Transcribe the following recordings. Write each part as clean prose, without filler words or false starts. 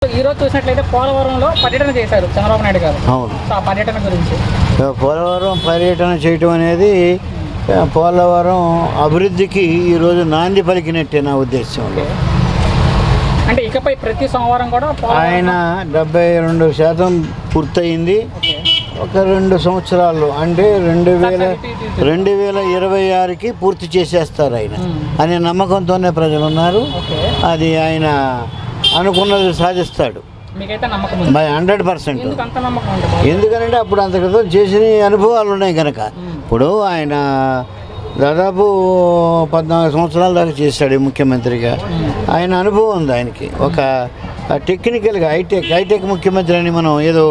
ఈ రోజు చూసినట్లయితే పోలవరంలో పర్యటన చేశారు చంద్రబాబు నాయుడు గారు. అవును. ఆ పర్యటన గురించి పోలవరం పర్యటన చేయటం అనేది పోలవరం అభివృద్ధికి ఈరోజు నాంది పలికినట్టే నా ఉద్దేశం. అంటే ఇకపై ప్రతి సోమవారం కూడా ఆయన 72% పూర్తయింది. ఒక 2 సంవత్సరాలు అంటే 2026కి పూర్తి చేసేస్తారు ఆయన అనే నమ్మకంతోనే ప్రజలు ఉన్నారు. అది ఆయన అనుకున్నది సాధిస్తాడు. 100%. ఎందుకంటే అప్పుడు అంత క్రితం చేసిన అనుభవాలు ఉన్నాయి కనుక. ఇప్పుడు ఆయన దాదాపు 14 సంవత్సరాల దాకా చేశాడు ముఖ్యమంత్రిగా. ఆయన అనుభవం ఉంది ఆయనకి. ఒక టెక్నికల్గా హైటెక్ ముఖ్యమంత్రి అని మనం ఏదో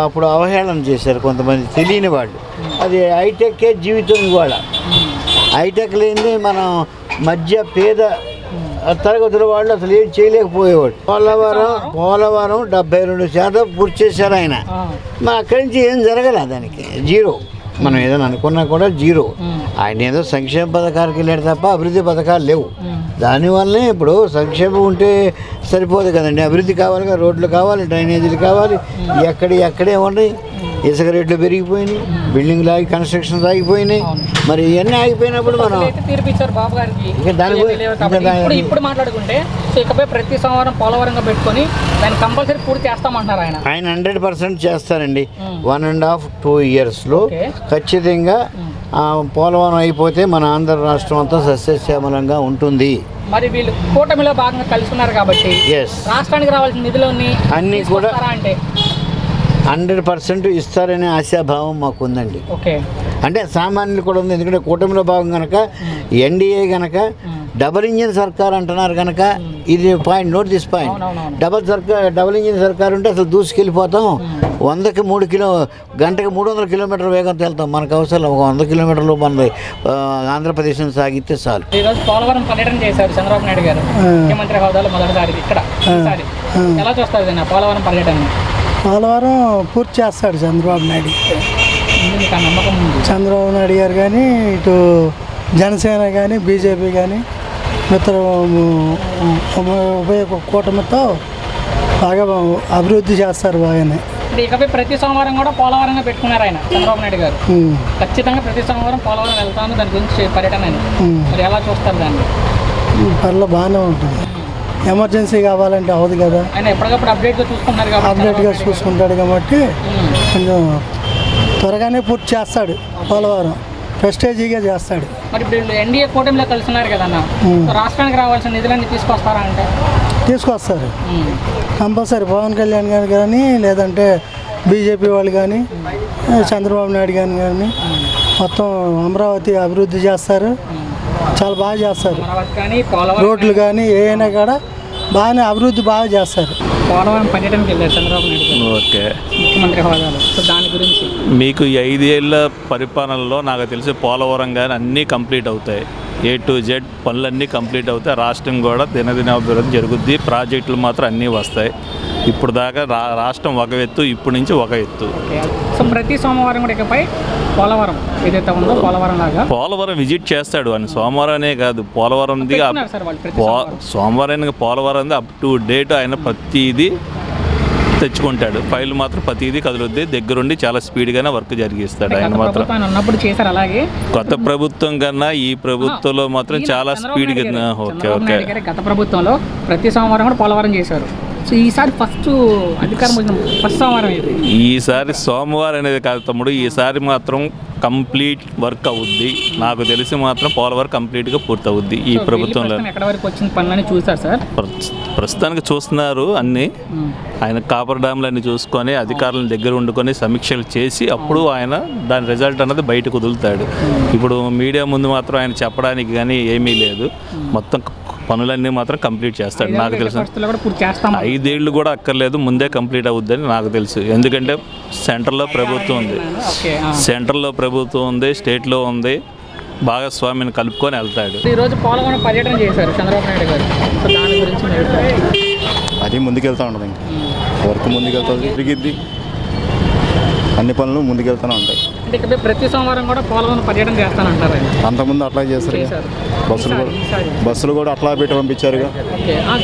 అప్పుడు అవహేళన చేశారు కొంతమంది తెలియని వాళ్ళు. అది హైటెక్కే జీవితం ఇవాళ. హైటెక్ లేనిదే మనం మధ్య పేద తరగతుల వాళ్ళు అసలు ఏం చేయలేకపోయేవాడు. పోలవరం 72% పూర్తి చేశారు ఆయన. మా అక్కడి నుంచి ఏం జరగలే, దానికి జీరో. మనం ఏదైనా అనుకున్నా కూడా జీరో. ఆయన ఏదో సంక్షేమ పథకాలకు వెళ్ళాడు తప్ప అభివృద్ధి పథకాలు లేవు. దానివల్లనే ఇప్పుడు సంక్షేమం ఉంటే సరిపోదు కదండి, అభివృద్ధి కావాలి కదా. రోడ్లు కావాలి, డ్రైనేజీలు కావాలి. ఎక్కడే ఉన్నాయి. ఇసుక రేట్లు పెరిగిపోయినాయి, బిల్డింగ్లు ఆగి కన్స్ట్రక్షన్స్ ఆగిపోయినాయి. మరి ఇవన్నీ ఆగిపోయినప్పుడు మనం తీర్పిచ్చారు బాబు గారికి. ఇప్పుడు మాట్లాడుకుంటే ఇకపై ప్రతి సోమవారం పోలవరంగా పెట్టుకొని దాన్ని కంపల్సరీ పూర్తి చేస్తామంటున్నారు ఆయన. 100% చేస్తారండి. 1.5-2 ఇయర్స్లో ఖచ్చితంగా పోలవరం అయిపోతే మన ఆంధ్ర రాష్ట్రం అంతా సస్యశ్యామలంగా ఉంటుంది. మరి వీళ్ళు కూటమిలో భాగంగా కలుసుకున్నారు కాబట్టి రాష్ట్రానికి రావాల్సిన నిధులన్నీ అన్నీ కూడా అంటే 100% ఇస్తారనే ఆశాభావం మాకు ఉందండి. అంటే సామాన్యులు కూడా ఉంది. ఎందుకంటే కూటమిలో భాగం కనుక, ఎన్డీఏ కనుక డబుల్ ఇంజిన్ సర్కార్ అంటున్నారు కనుక ఇది point. Note this point. Double engine సర్కార్ ఉంటే అసలు దూసుకెళ్ళిపోతాం. 100కి 3 గంటకి 300 కిలోమీటర్ల వేగంతో వెళ్తాం. మనకు అవసరం ఒక 100 కిలోమీటర్లు మన ఆంధ్రప్రదేశ్ సాగితే చాలు. ఈరోజు పోలవరం పర్యటన చేశారు చంద్రబాబు నాయుడు గారు ముఖ్యమంత్రి హోదాలో మొదటిసారి ఇక్కడ. ఎలా చూస్తారు పోలవరం పర్యటన? పోలవరం పూర్తి చేస్తాడు చంద్రబాబు నాయుడు. చంద్రబాబు నాయుడు గారు కానీ, ఇటు జనసేన కానీ, బీజేపీ కానీ మిత్ర ఉభయ కూటమితో బాగా అభివృద్ధి చేస్తారు బాగానే. ఇకపై ప్రతి సోమవారం కూడా పోలవరంగా పెట్టుకున్నారు ఆయన చంద్రబాబు నాయుడు గారు. ఖచ్చితంగా ప్రతి సోమవారం పోలవరం వెళ్తాను, దాని గురించి పర్యటన. మరి ఎలా చూస్తారు దాన్ని? పర్లో బాగానే ఉంటుంది. ఎమర్జెన్సీ కావాలంటే అవదు కదా, ఆయన ఎప్పటికప్పుడు అప్డేట్గా చూసుకుంటాడు కాబట్టి కొంచెం త్వరగానే పూర్తి చేస్తాడు. పోలవరం ప్రెస్టేజీగా చేస్తాడు. మరి ఇప్పుడు ఎన్డీఏ కూటమిలో కలుస్తున్నారు కదన్న, రాష్ట్రానికి రావాల్సిన నిధులన్నీ తీసుకొస్తారా అంటే? తీసుకొస్తారు కంపల్సరీ. పవన్ కళ్యాణ్ గారు కానీ, లేదంటే బీజేపీ వాళ్ళు కానీ, చంద్రబాబు నాయుడు గారు కానీ మొత్తం అమరావతి అభివృద్ధి చేస్తారు. చాలా బాగా చేస్తారు. రోడ్లు కానీ ఏమైనా కూడా బాగానే అభివృద్ధి బాగా చేస్తారు. పోలవరం పర్యటనకి వెళ్ళారు చంద్రబాబు నాయుడు ముఖ్యమంత్రి హోదాలో. సో దాని గురించి మీకు ఈ 5 ఏళ్ళ పరిపాలనలో నాకు తెలిసి పోలవరం కానీ అన్నీ కంప్లీట్ అవుతాయి. A to Z పనులన్నీ కంప్లీట్ అవుతాయి. రాష్ట్రం కూడా దినదినాభివృద్ధి జరుగుద్ది. ప్రాజెక్టులు మాత్రం అన్నీ వస్తాయి. ఇప్పుడు దాకా రాష్ట్రం ఒక ఎత్తు, ఇప్పుడు నుంచి ఒక ఎత్తు. సో ప్రతి సోమవారం కూడా ఇకపై పోలవరం ఏదైతే ఉందో పోలవరం విజిట్ చేస్తాడు అని. సోమవారమే కాదు, పోలవరం సోమవారానికి పోలవరం అప్ టు డేట్ ఆయన ప్రతిదీ తెచ్చుకుంటాడు. ఫైల్ మాత్రం ప్రతిదీ కదులుద్ది. దగ్గరుండి చాలా స్పీడ్గానే వర్క్ జరిగిస్తాడు ఆయన మాత్రం. కొత్త ప్రభుత్వం కన్నా ఈ ప్రభుత్వంలో మాత్రం చాలా స్పీడ్గా. గత ప్రభుత్వంలో ప్రతి సోమవారం కూడా పోలవరం చేశారు. సో ఈసారి ఫస్ట్ సోమవారం ఇది. ఈసారి సోమవారం అనేది కాదు తమ్ముడు, ఈసారి మాత్రం కంప్లీట్ వర్క్ అవుద్ది. నాకు తెలిసి మాత్రం పోలవరం కంప్లీట్గా పూర్తి అవుద్ది ఈ ప్రభుత్వంలో. ప్రస్తుతానికి చూస్తున్నారు అన్నీ. ఆయన కాపర్ డ్యామ్లు అన్ని చూసుకొని అధికారులను దగ్గర ఉండుకొని సమీక్షలు చేసి అప్పుడు ఆయన దాని రిజల్ట్ అన్నది బయటకు వదులుతాడు. ఇప్పుడు మీడియా ముందు మాత్రం ఆయన చెప్పడానికి కానీ ఏమీ లేదు. మొత్తం పనులన్నీ మాత్రం కంప్లీట్ చేస్తాడు నాకు తెలుసు. 5 ఏళ్ళు కూడా అక్కర్లేదు, ముందే కంప్లీట్ అవుద్దని నాకు తెలుసు. ఎందుకంటే సెంట్రల్లో ప్రభుత్వం ఉంది, స్టేట్లో ఉంది. భాగస్వామిని కలుపుకొని వెళ్తాడు. ఈరోజు పోలవరం పర్యటన చేశారు చంద్రబాబు నాయుడు గారు. దాని గురించి అది ముందుకెళ్తూ ఉంటుంది. ఇంకా వర్క్ ముందుకెళ్తుంది, తిరిగిద్ది, అన్ని పనులు ముందుకెళ్తూనే ఉంటాయి. అంటే ప్రతి సోమవారం కూడా పోలవరం పర్యటన చేస్తానంటారు. అంతకుముందు అట్లా చేస్తారు. బస్సులు కూడా అట్లా పెట్టి పంపించారుగా.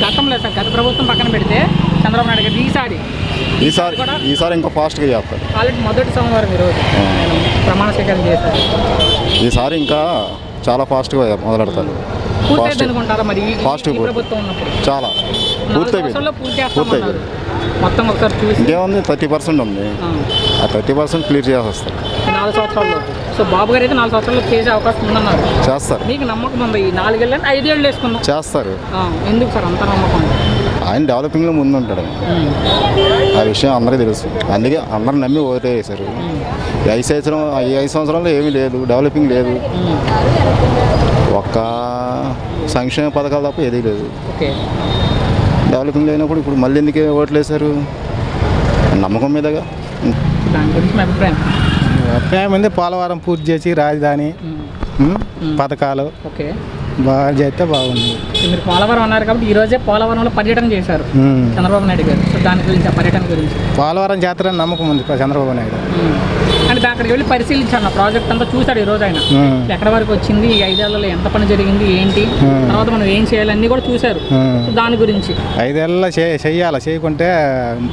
గతంలో గత ప్రభుత్వం పక్కన పెడితే చంద్రబాబు నాయుడు గారు ఈసారి ఇంకా ఫాస్ట్గా చేస్తారు. ఆల్రెడీ మొదటి సోమవారం ఈరోజు ఆయన ప్రమాణ స్వీకారం చేశారు. ఈసారి ఇంకా చాలా ఫాస్ట్గా మొదలెడతారు. పూర్తయింది అనుకుంటారా మరి ఈ ఫాస్ట్ ప్రభుత్వం ఉన్నప్పుడు? చాలా 4 సంవత్సరాల్లో పూర్తి చేస్తామన్నారు. మొత్తం ఒకసారి చూసి ఇంకేముంది 30% ఉంది. ఆ 30% క్లియర్ చేసేస్తారు 4 సంవత్సరాల్లో. సో బాబు గారు అయితే 4 సంవత్సరాల్లో చేసే అవకాశం ఉందన్నారు. చేస్తారు. మీకు నమ్మకం ఉంది ఈ 4 ఏళ్ళు 5 ఏళ్ళు వేసుకుందాం చేస్తారు. ఎందుకు సార్ అంత నమ్మకం? ఆయన డెవలపింగ్లో ముందు ఉంటాడు. ఆ విషయం అందరికీ తెలుసు. అందుకే అందరూ నమ్మి ఓటే వేశారు. ఈ 5 సంవత్సరాల్లో ఏమీ లేదు, డెవలపింగ్ లేదు. ఒక్క సంక్షేమ పథకాలు తప్ప ఏదీ లేదు. ఓకే, డెవలపింగ్ లేనప్పుడు ఇప్పుడు మళ్ళీ ఎందుకే ఓట్లు వేశారు? నమ్మకం మీదగా. దాని గురించి మీ అభిప్రాయం? అభిప్రాయం ఉంది, పోలవరం పూర్తి చేసి రాజధాని పథకాలు ఓకే బాగా చేస్తే బాగుంది. మీరు పోలవరం అన్నారు కాబట్టి ఈ రోజే పోలవరంలో పర్యటన చేశారు చంద్రబాబు నాయుడు గారు. సో దాని గురించి, ఆ పర్యటన గురించి పోలవరం చేస్తారని నమ్మకం ఉంది చంద్రబాబు నాయుడు. అంటే అక్కడికి వెళ్ళి పరిశీలించాను, ప్రాజెక్ట్ అంతా చూశాడు ఈ రోజు ఆయన. ఎక్కడ వరకు వచ్చింది, ఈ 5 ఏళ్లలో ఎంత పని జరిగింది, ఏంటి తర్వాత మనం ఏం చేయాలన్నీ కూడా చూశారు. సో దాని గురించి 5 ఏళ్ళలో చెయ్యాలి, చేయకుంటే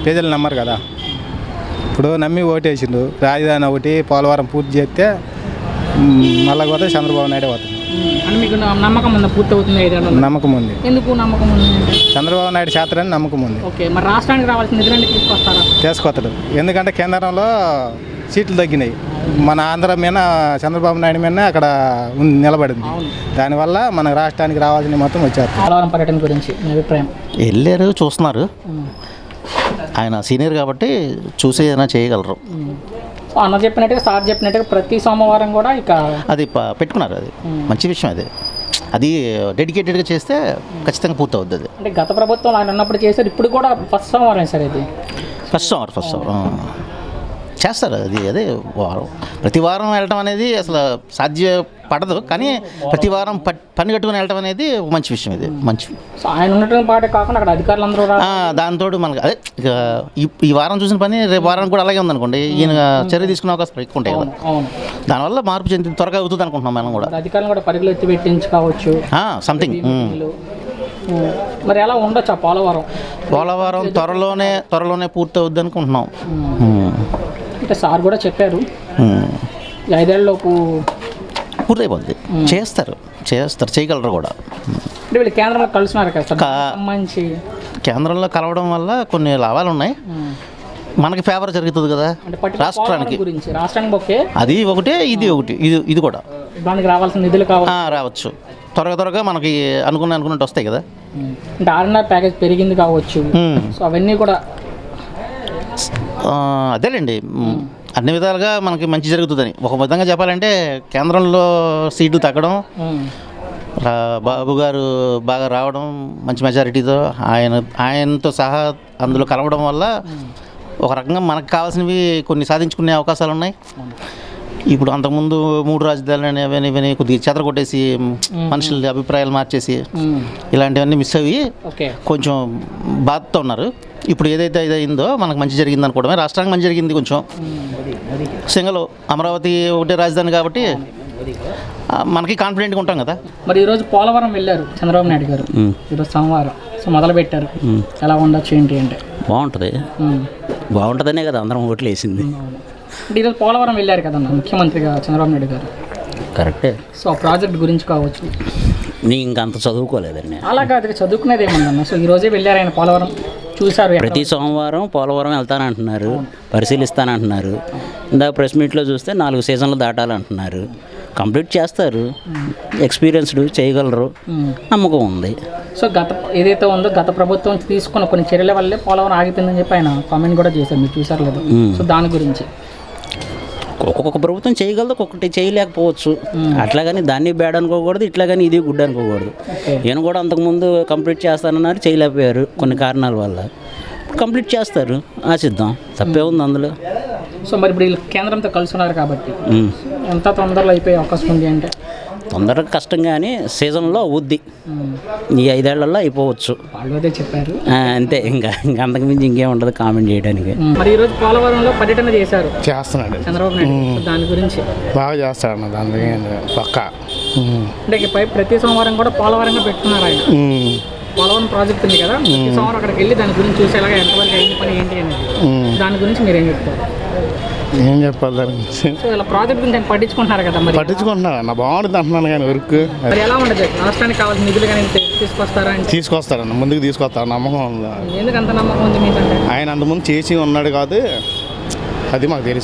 ప్రజలు నమ్మరు కదా. ఇప్పుడు నమ్మి ఓటేసిండు, రాజధాని ఒకటి పోలవరం పూర్తి చేస్తే మళ్ళీ పోతే చంద్రబాబు నాయుడే పోతుంది. అని మీకు నమ్మకం ఉందా పూర్తి అవుతుంది 5 ఏళ్లలో? నమ్మకం ఉంది. ఎందుకు నమ్మకం ఉంది? చంద్రబాబు నాయుడు చేస్తారని నమ్మకం ఉంది. ఓకే, మరి రాష్ట్రానికి రావాల్సిన నిధులన్నీ తీసుకొస్తారా? తీసుకొస్తాడు. ఎందుకంటే కేంద్రంలో సీట్లు తగ్గినాయి. మన ఆంధ్ర మీద చంద్రబాబు నాయుడు మీద అక్కడ నిలబడింది. దానివల్ల మన రాష్ట్రానికి రావాల్సిన మొత్తం వచ్చారు. పోలవరం పర్యటన గురించి మీ అభిప్రాయం? వెళ్ళారు, చూస్తున్నారు. ఆయన సీనియర్ కాబట్టి చూసి ఏదైనా చేయగలరు. అన్న చెప్పినట్టుగా, సార్ చెప్పినట్టుగా ప్రతి సోమవారం కూడా ఇక అది పెట్టుకున్నారు. అది మంచి విషయం. అది డెడికేటెడ్గా చేస్తే ఖచ్చితంగా పూర్తవుద్ది. అది అంటే గత ప్రభుత్వం ఆయన ఉన్నప్పుడు చేశారు, ఇప్పుడు కూడా ఫస్ట్ సోమవారం సార్ ఇది ఫస్ట్ సోమవారం చేస్తారు. అదే ప్రతి వారం వెళ్ళటం అనేది అసలు సాధ్యపడదు. కానీ ప్రతి వారం పని కట్టుకుని వెళ్ళటం అనేది మంచి విషయం. ఇది మంచి. ఆయన ఉన్నటువంటి పాటే కాకుండా అక్కడ అధికారులు అందరూ దాంతో మనకు అదే ఇక ఈ వారం చూసిన పని రేపు వారం కూడా అలాగే ఉందనుకోండి, ఈయన చర్య తీసుకునే అవకాశం ఎక్కువ ఉంటాయి కదా. దానివల్ల మార్పు చెంది త్వరగా అవుతుంది అనుకుంటున్నాం మనం కూడా. అధికారులు కూడా పరుగులు ఎత్తి పెట్టించుకోవచ్చు సంథింగ్. మరి ఎలా ఉండొచ్చు పోలవరం త్వరలోనే పూర్తి అవుద్ది అనుకుంటున్నాం. అంటే సార్ కూడా చెప్పారు 5 ఏళ్ళలోపు పూర్తయిపోద్ది. చేస్తారు, చేయగలరు కూడా. అంటే వీళ్ళు కేంద్రంలో కలుస్తున్నారు కదా మంచి. కేంద్రంలో కలవడం వల్ల కొన్ని లాభాలు ఉన్నాయి. మనకి ఫేవర్ జరుగుతుంది కదా రాష్ట్రానికి. ఓకే, అది ఒకటే, ఇది కూడా దానికి రావాల్సిన నిధులు రావచ్చు. త్వరగా మనకి అనుకున్నట్టు వస్తాయి కదా. అంటే ఆర్ఎన్ఆర్ ప్యాకేజ్ పెరిగింది కావచ్చు. సో అవన్నీ కూడా అదేలేండి, అన్ని విధాలుగా మనకి మంచి జరుగుతుందని. ఒక విధంగా చెప్పాలంటే కేంద్రంలో సీట్లు తగ్గడం, బాబు గారు బాగా రావడం మంచి మెజారిటీతో, ఆయనతో సహా అందులో కలవడం వల్ల ఒక రకంగా మనకు కావాల్సినవి కొన్ని సాధించుకునే అవకాశాలు ఉన్నాయి. ఇప్పుడు అంతకుముందు 3 రాజధానులు ఇవన్నీ కొద్దిగా చెదరగొట్టేసి మనుషుల అభిప్రాయాలు మార్చేసి ఇలాంటివన్నీ మిస్ అయ్యి కొంచెం బాధతో ఉన్నారు. ఇప్పుడు ఏదైతే అయిందో మనకు మంచి జరిగింది అనుకోవడమే. రాష్ట్రానికి మంచి జరిగింది. కొంచెం సింగల్ అమరావతి ఒకటే రాజధాని కాబట్టి మనకి కాన్ఫిడెంట్గా ఉంటాం కదా. మరి ఈరోజు పోలవరం వెళ్ళారు చంద్రబాబు నాయుడు గారు, ఈరోజు సోమవారం. సో మొదలు పెట్టారు, ఎలా ఉండొచ్చు ఏంటి అంటే? బాగుంటుందనే కదా అందరం ఓట్లు వేసింది. అంటే ఈరోజు పోలవరం వెళ్ళారు కదన్న ముఖ్యమంత్రిగా చంద్రబాబు నాయుడు గారు. కరెక్టే. సో ఆ ప్రాజెక్ట్ గురించి కావచ్చు. నీ ఇంకంత చదువుకోలేదండి. అలా కాదు, చదువుకునేది ఏమన్నా. సో ఈరోజే వెళ్ళారు ఆయన, పోలవరం చూశారు. ప్రతి సోమవారం పోలవరం వెళ్తానంటున్నారు, పరిశీలిస్తానంటున్నారు. ఇందాక ప్రెస్ మీట్లో చూస్తే 4 సీజన్లు దాటాలంటున్నారు. కంప్లీట్ చేస్తారు, ఎక్స్పీరియన్స్డ్, చేయగలరు, నమ్మకం ఉంది. సో ఏదైతే ఉందో గత ప్రభుత్వం తీసుకున్న కొన్ని చర్యల వల్లే పోలవరం ఆగిపోయిందని చెప్పి ఆయన కామెంట్ కూడా చేశారు, మీరు చూసారు లేదు? సో దాని గురించి ఒక్కొక్క ప్రభుత్వం చేయగలదు, ఒక్కొక్కటి చేయలేకపోవచ్చు. అట్లాగని దాన్ని బ్యాడ్ అనుకోకూడదు, ఇట్లా కానీ ఇది గుడ్ అనుకోకూడదు. ఈయన కూడా అంతకుముందు కంప్లీట్ చేస్తానన్నారు, చేయలేకపోయారు కొన్ని కారణాల వల్ల. కంప్లీట్ చేస్తారు, ఆశిద్దాం, తప్పే ఉంది అందులో. సో మరి ఇప్పుడు కేంద్రంతో కలుసున్నారు కాబట్టి ఎంత తొందరలో అయిపోయే అవకాశం ఉంది అంటే? తొందరగా కష్టం, కానీ సీజన్లో అవుద్ది. ఈ 5 ఏళ్లలో అయిపోవచ్చు. వాళ్ళు అదే చెప్పారు. అంతే, ఇంకా అంతకుమించి ఇంకేం ఉండదు కామెంట్ చేయడానికి. మరి ఈరోజు పోలవరంలో పర్యటన చేస్తున్నాడు చంద్రబాబు నాయుడు, దాని గురించి బాగా చేస్తాడు. దాని పక్క అంటే ప్రతి సోమవారం కూడా పోలవరంగా పెట్టుకున్నారు ఆయన. పోలవరం ప్రాజెక్ట్ ఉంది కదా ప్రతి సంవత్సరం అక్కడికి వెళ్ళి దాని గురించి చూసేలాగా ఎంతవరకు అయింది పని ఏంటి అనేది దాని గురించి మీరు ఏం చెప్తారు? ఏం చెప్పాలి దాని గురించి? సో ఇలా ప్రాజెక్ట్ గురించి ఆయన పట్టించుకుంటున్నారు కదా మరి పట్టించుకుంటున్నా నా బాగుంటుంది అంటున్నాను కానీ వర్క్ మరి ఎలా ఉండదు రాష్ట్రానికి కావాల్సిన నిధులు కానీ తీసుకొస్తారా అంటే తీసుకొస్తారన్న ముందుకు తీసుకొస్తారు నమ్మకం ఉంది ఎందుకు అంత నమ్మకం ఉంది మీకంటే? ఆయన అంతకుముందు చేసి ఉన్నాడు కాదు అది మాకు తెలుసు.